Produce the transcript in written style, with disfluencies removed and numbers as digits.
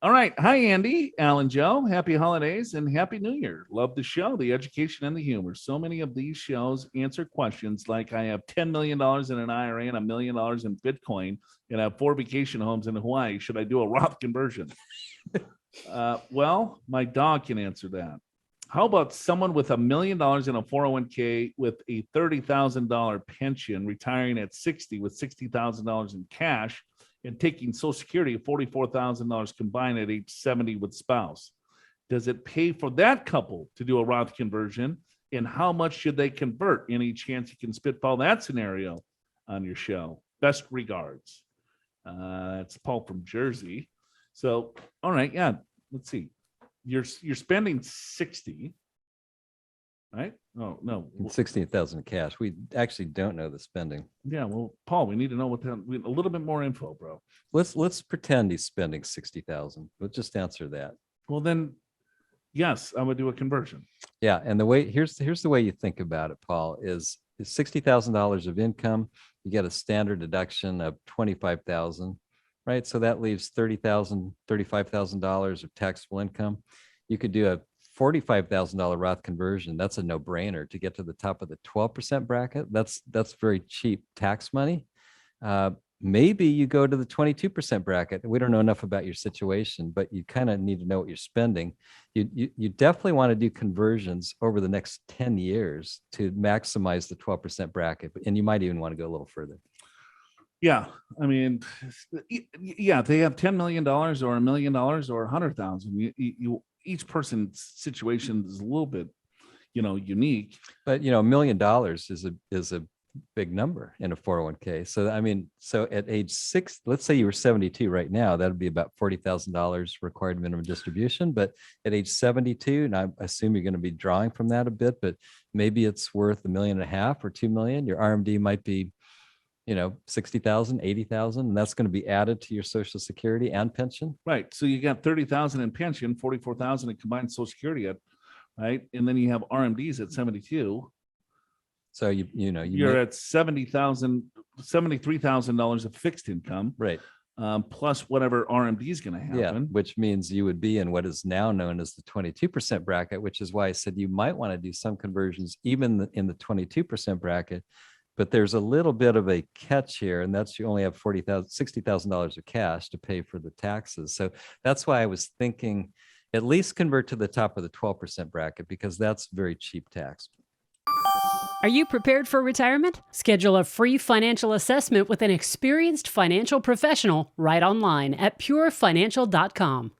All right. Hi, Andy, Alan, Joe. Happy holidays and Happy New Year. Love the show, the education and the humor. So many of these shows answer questions like I have $10 million in an IRA and $1 million in Bitcoin, and I have 4 vacation homes in Hawaii. Should I do a Roth conversion? Well, my dog can answer that. How about someone with $1 million in a 401k with a $30,000 pension, retiring at 60 with $60,000 in cash, and taking Social Security of $44,000 combined at age 70 with spouse? Does it pay for that couple to do a Roth conversion? And how much should they convert? Any chance you can spitball that scenario on your show? Best regards. It's Paul from Jersey. So, all right, yeah, let's see. You're spending 60, right? Oh, no. 16,000 in cash. We actually don't know the spending. Yeah, well, Paul, we need to know a little bit more info, bro. Let's pretend he's spending 60,000. Let's just answer that. Well, then, yes, I would do a conversion. Yeah, and here's the way you think about it, Paul, is $60,000 of income. You get a standard deduction of 25,000, right? So that leaves $35,000 of taxable income. You could do a $45,000 Roth conversion. That's a no-brainer to get to the top of the 12% bracket. That's very cheap tax money. Maybe you go to the 22% bracket. We don't know enough about your situation, but you kind of need to know what you're spending. You definitely want to do conversions over the next 10 years to maximize the 12% bracket, and you might even want to go a little further. Yeah, I mean, yeah, they have $10 million or $1 million or 100,000. Each person's situation is a little bit, unique. But $1 million is a big number in a 401k. So I mean, so at age 6, let's say you were 72 right now, that'd be about $40,000 required minimum distribution. But at age 72, and I assume you're going to be drawing from that a bit, but maybe it's worth $1.5 million or $2 million. Your RMD might be 60,000, 80,000, and that's going to be added to your Social Security and pension. Right. So you got 30,000 in pension, 44,000 in combined Social Security, right? And then you have RMDs at 72. So you're at $73,000 of fixed income, right? Plus whatever RMD is going to happen. Yeah, which means you would be in what is now known as the 22% bracket, which is why I said you might want to do some conversions even in the 22% bracket. But there's a little bit of a catch here, and that's you only have $60,000 of cash to pay for the taxes. So that's why I was thinking at least convert to the top of the 12% bracket, because that's very cheap tax. Are you prepared for retirement? Schedule a free financial assessment with an experienced financial professional right online at purefinancial.com.